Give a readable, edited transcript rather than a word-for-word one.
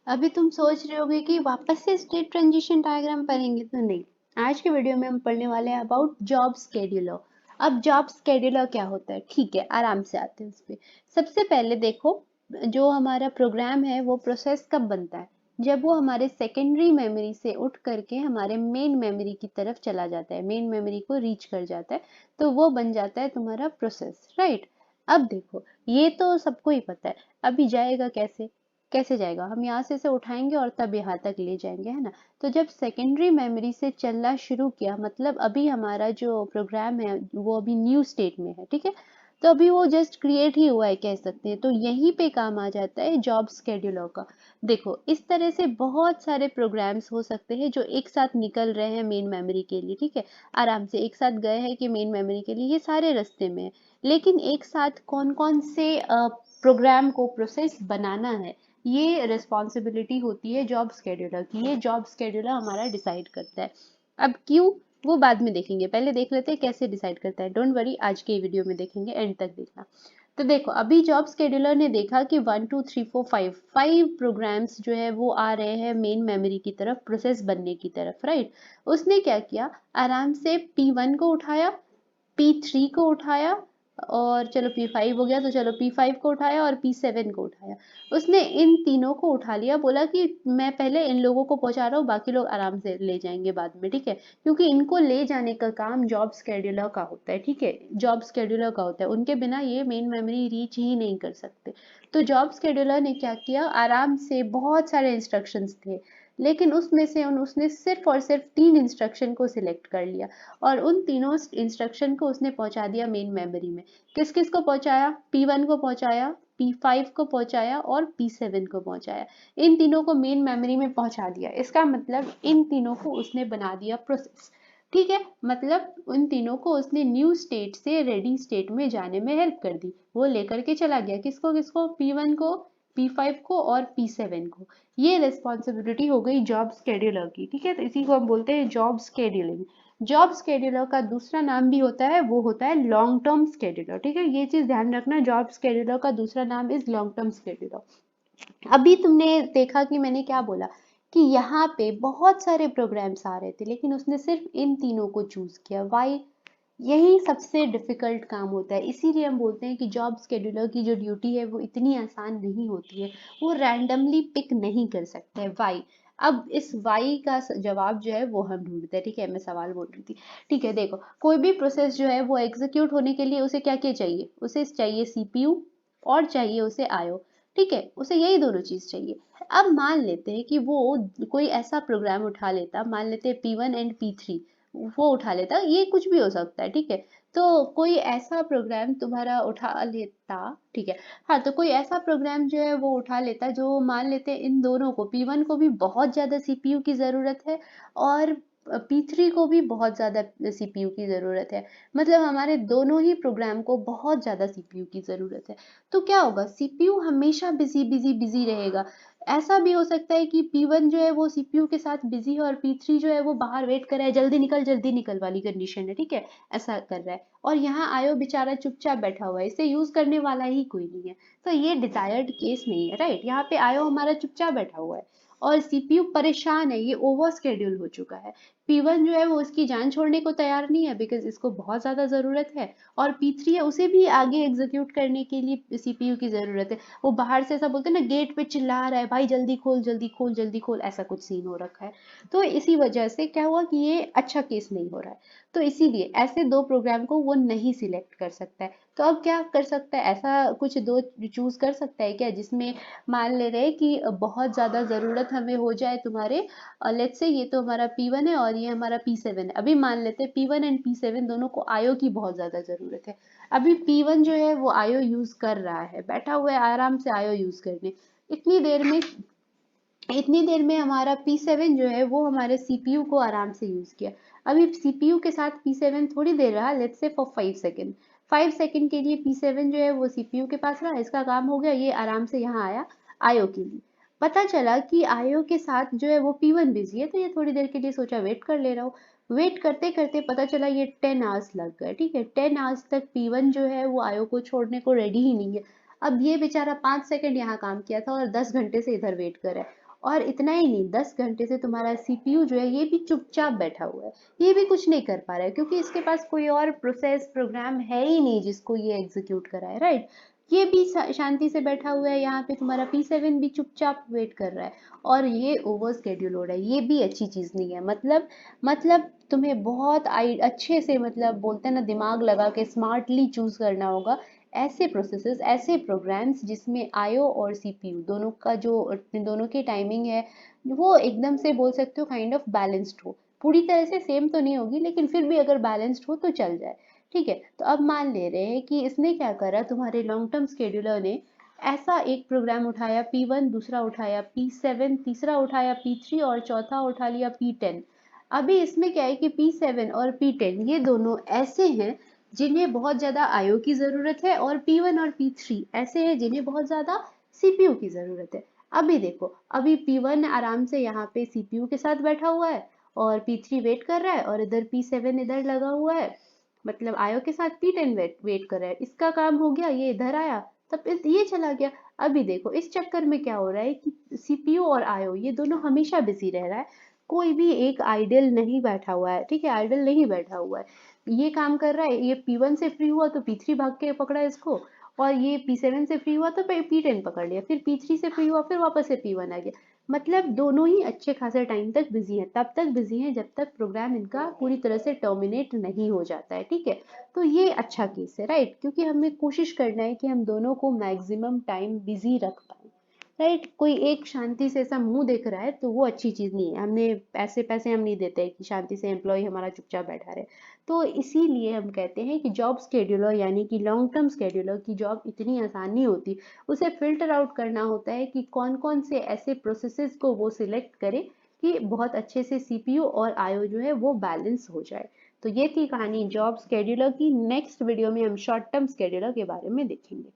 अभी तुम सोच रहे होगे कि वापस से स्टेट ट्रांजिशन डायग्राम पढ़ेंगे, तो नहीं। आज के वीडियो में हम पढ़ने वाले हैं अबाउट जॉब स्केड्यूलर। अब जॉब स्केड्यूलर क्या होता है, ठीक है, आराम से आते हैं उस पे। सबसे पहले देखो, जो हमारा प्रोग्राम है वो प्रोसेस कब बनता है, जब वो हमारे सेकेंडरी मेमोरी से उठ करके हमारे मेन मेमोरी की तरफ चला जाता है, मेन मेमोरी को रीच कर जाता है, तो वो बन जाता है तुम्हारा प्रोसेस, राइट। अब देखो, ये तो सबको ही पता है। अभी जाएगा कैसे, कैसे जाएगा, हम यहाँ से इसे उठाएंगे और तब यहाँ तक ले जाएंगे, है ना। तो जब सेकेंडरी मेमोरी से चलना शुरू किया, मतलब अभी हमारा जो प्रोग्राम है वो अभी न्यू स्टेट में है, ठीक है। तो अभी वो जस्ट क्रिएट ही हुआ है कह सकते हैं, तो यहीं पे काम आ जाता है जॉब स्केड्यूलर का। देखो, इस तरह से बहुत सारे प्रोग्राम्स हो सकते हैं जो एक साथ निकल रहे हैं मेन मेमोरी के लिए, ठीक है। आराम से एक साथ गए हैं कि मेन मेमोरी के लिए, ये सारे रास्ते में है। लेकिन एक साथ कौन कौन से प्रोग्राम को प्रोसेस बनाना है, ये रिस्पॉन्सिबिलिटी होती है जॉब स्केड्यूलर की। ये जॉब स्केड्यूलर हमारा डिसाइड करता है। अब क्यों, वो बाद में देखेंगे, पहले देख लेते हैं कैसे डिसाइड करता है। डोंट वरी, आज के वीडियो में देखेंगे, एंड तक देखना। तो देखो, अभी जॉब स्केड्यूलर ने देखा कि 1 2 3 4 5 5 प्रोग्राम्स जो है वो आ रहे हैं मेन मेमोरी की तरफ, प्रोसेस बनने की तरफ, राइट। उसने क्या किया, आराम से P1 को उठाया, P3 को उठाया, और चलो P5 हो गया, तो चलो P5 को उठाया और P7 को उठाया। उसने इन तीनों को उठा लिया, बोला कि मैं पहले इन लोगों को पहुंचा रहा हूँ, बाकी लोग आराम से ले जाएंगे बाद में, ठीक है। क्योंकि इनको ले जाने का काम जॉब स्केड्यूलर का होता है, ठीक है, जॉब स्केड्यूलर का होता है, उनके बिना ये मेन मेमोरी रीच ही नहीं कर सकते। तो जॉब स्केड्यूलर ने क्या किया, आराम से बहुत सारे इंस्ट्रक्शंस थे, लेकिन उसमें से उसने सिर्फ और सिर्फ 3 इंस्ट्रक्शन को सिलेक्ट कर लिया, और उन तीनों इंस्ट्रक्शन को उसने पहुंचा दिया मेन मेमोरी में। किस किस को पहुंचाया, P1 को पहुंचाया, P5 को पहुंचाया और P7 को पहुंचाया। इन तीनों को मेन मेमोरी में पहुंचा दिया, इसका मतलब इन तीनों को उसने बना दिया प्रोसेस, ठीक है। मतलब उन तीनों को उसने न्यू स्टेट से रेडी स्टेट में जाने में हेल्प कर दी। वो लेकर के चला गया, किसको किसको, P1 को, P5 को और P7 को। ये रिस्पॉन्सिबिलिटी हो गई जॉब स्केड्यूलर की, ठीक है। तो इसी को हम बोलते हैं जॉब स्केड्यूलिंग। जॉब स्केड्यूलर का दूसरा नाम भी होता है, वो होता है लॉन्ग टर्म स्केड्यूलर, ठीक है। ये चीज ध्यान रखना, जॉब स्केड्यूलर का दूसरा नाम इज लॉन्ग टर्म स्केड्यूलर। अभी तुमने देखा कि मैंने क्या बोला, कि यहाँ पे बहुत सारे प्रोग्राम्स आ रहे थे, लेकिन उसने सिर्फ इन तीनों को चूज किया, वाई। यही सबसे डिफिकल्ट काम होता है, इसीलिए हम बोलते हैं कि जॉब स्केड्यूलर की जो ड्यूटी है वो इतनी आसान नहीं होती है। वो रैंडमली पिक नहीं कर सकते हैं, वाई। अब इस वाई का जवाब जो है वो हम ढूंढते हैं, ठीक है। मैं सवाल बोल रही थी, ठीक है। देखो, कोई भी प्रोसेस जो है वो एग्जीक्यूट होने के लिए उसे क्या क्या चाहिए, उसे चाहिए सीपीयू और चाहिए उसे आईओ, ठीक है। उसे यही दोनों चीज चाहिए। अब मान लेते हैं कि वो कोई ऐसा प्रोग्राम उठा लेता, मान लेते हैं P1 एंड P3, वो उठा लेता, ये कुछ भी हो सकता है, ठीक है। तो कोई ऐसा प्रोग्राम तुम्हारा उठा लेता, ठीक है। हाँ, तो कोई ऐसा प्रोग्राम जो है वो उठा लेता, जो मान लेते हैं इन दोनों को, P1 को भी बहुत ज्यादा सीपीयू की जरूरत है और P3 को भी बहुत ज्यादा सीपीयू की जरूरत है। मतलब हमारे दोनों ही प्रोग्राम को बहुत ज्यादा सीपीयू की जरूरत है। तो क्या होगा, सीपीयू हमेशा बिजी बिजी बिजी रहेगा। ऐसा भी हो सकता है कि P1 जो है वो सीपीयू के साथ बिजी है और P3 जो है वो बाहर वेट कर रहा है, जल्दी निकल वाली कंडीशन है, ठीक है। ऐसा कर रहा है, और यहाँ आयो बेचारा चुपचाप बैठा हुआ है, इसे यूज करने वाला ही कोई नहीं है। तो ये डिजायर्ड केस नहीं है, राइट। यहाँ पे आयो हमारा चुपचाप बैठा हुआ है और सीपीयू परेशान है, ये ओवर स्केड्यूल हो चुका है। P1 जो है वो उसकी जान छोड़ने को तैयार नहीं है, बिकॉज इसको बहुत ज्यादा जरूरत है। और P3 है, उसे भी आगे एग्जीक्यूट करने के लिए सीपीयू की जरूरत है। वो बाहर से ऐसा बोलते हैं ना, गेट पे चिल्ला रहा है, भाई जल्दी खोल जल्दी खोल जल्दी खोल, ऐसा कुछ सीन हो रखा है। तो इसी वजह से क्या हुआ कि ये अच्छा केस नहीं हो रहा है। तो इसीलिए ऐसे दो प्रोग्राम को वो नहीं सिलेक्ट कर सकता है। तो अब क्या कर सकता है, ऐसा कुछ दो चूज कर सकता है क्या, जिसमें मान ले रहे कि बहुत ज्यादा जरूरत हमें हो जाए तुम्हारे, लेट्स से ये तो हमारा P1 है और ये हमारा P7 है। अभी मान लेते हैं P1 एंड P7 दोनों को आयो की बहुत ज्यादा जरूरत है। अभी P1 जो है वो आयो यूज कर रहा है, बैठा हुआ है आराम से आयो यूज करने। इतनी देर में इतनी देर में हमारा P7 जो है वो हमारे सीपीयू को आराम से यूज किया। अभी सीपीयू के साथ P7 थोड़ी देर रहा, let's say for 5 second. 5 second के लिए P7 जो है वो सीपीयू के पास रहा, इसका काम हो गया, ये आराम से यहाँ आया आयो के लिए। पता चला कि आयो के साथ जो है वो P1 बिजी है, तो ये थोड़ी देर के लिए सोचा वेट कर ले रहा हूँ। वेट करते करते पता चला ये 10 आवर्स लग गए, ठीक है। 10 आवर्स तक P1 जो है वो आयो को छोड़ने को रेडी ही नहीं है। अब ये बेचारा 5 सेकंड यहाँ काम किया था और 10 घंटे से इधर वेट कर रहा है। और इतना ही नहीं, 10 घंटे से तुम्हारा सीपीयू जो है ये भी चुपचाप बैठा हुआ है, ये भी कुछ नहीं कर पा रहा है, क्योंकि इसके पास कोई और प्रोसेस प्रोग्राम है ही नहीं जिसको ये एग्जीक्यूट कराए, राइट। ये भी शांति से बैठा हुआ है, यहाँ पे तुम्हारा P7 भी चुपचाप वेट कर रहा है, और ये ओवर स्केड्यूल हो रहा है। ये भी अच्छी चीज नहीं है। मतलब तुम्हें बहुत अच्छे से, मतलब बोलते हैं ना, दिमाग लगा के स्मार्टली चूज करना होगा ऐसे प्रोसेसेस, ऐसे प्रोग्राम्स जिसमें आईओ और सीपीयू दोनों का जो, दोनों की टाइमिंग है वो एकदम से बोल सकते हो काइंड ऑफ बैलेंस्ड हो। पूरी तरह से सेम तो नहीं होगी, लेकिन फिर भी अगर बैलेंस्ड हो तो चल जाए। ठीक है, तो अब मान ले रहे हैं कि इसने क्या करा, तुम्हारे लॉन्ग टर्म स्केड्यूलर ने ऐसा एक प्रोग्राम उठाया P1, दूसरा उठाया P7, तीसरा उठाया P3 और चौथा उठा लिया P10। अभी इसमें क्या है कि P7 और P10 ये दोनों ऐसे हैं जिन्हें बहुत ज्यादा आईओ की जरूरत है, और P1 और P3 ऐसे हैं जिन्हें बहुत ज्यादा सीपीयू की जरूरत है। अभी देखो, अभी P1 आराम से यहाँ पे सीपीयू के साथ बैठा हुआ है, और P3 वेट कर रहा है, और इधर P7 इधर लगा हुआ है, मतलब आयो के साथ P10 वेट वेट कर रहा है। इसका काम हो गया, ये इधर आया, तब ये चला गया। अभी देखो इस चक्कर में क्या हो रहा है कि सीपीयू और आयो ये दोनों हमेशा बिजी रह रहा है, कोई भी एक आइडल नहीं बैठा हुआ है। ठीक है, आइडल नहीं बैठा हुआ है, ये काम कर रहा है। ये P1 से फ्री हुआ तो P3 भाग के पकड़ा इसको, और ये P7 से फ्री हुआ तो P10 पकड़ लिया, फिर P3 से फ्री हुआ फिर वापस से P1 आ गया। मतलब दोनों ही अच्छे खासे टाइम तक बिजी हैं, तब तक बिजी हैं जब तक प्रोग्राम इनका पूरी तरह से टर्मिनेट नहीं हो जाता है। ठीक है, तो ये अच्छा केस है, राइट, क्योंकि हमें कोशिश करना है कि हम दोनों को मैक्सिमम टाइम बिजी रख पाए, राइट। कोई एक शांति से ऐसा मुंह देख रहा है तो वो अच्छी चीज नहीं है। हमने पैसे पैसे हम नहीं देते कि शांति से एम्प्लॉय हमारा चुपचाप बैठा रहे। तो इसीलिए हम कहते हैं कि जॉब स्केड्यूलर यानी कि लॉन्ग टर्म स्केड्यूलर की जॉब इतनी आसान नहीं होती। उसे फिल्टर आउट करना होता है कि कौन कौन से ऐसे प्रोसेसेस को वो सिलेक्ट करे कि बहुत अच्छे से सीपीयू और आईओ जो है वो बैलेंस हो जाए। तो ये थी कहानी जॉब स्केड्यूलर की। नेक्स्ट वीडियो में हम शॉर्ट टर्म स्केड्यूलर के बारे में देखेंगे।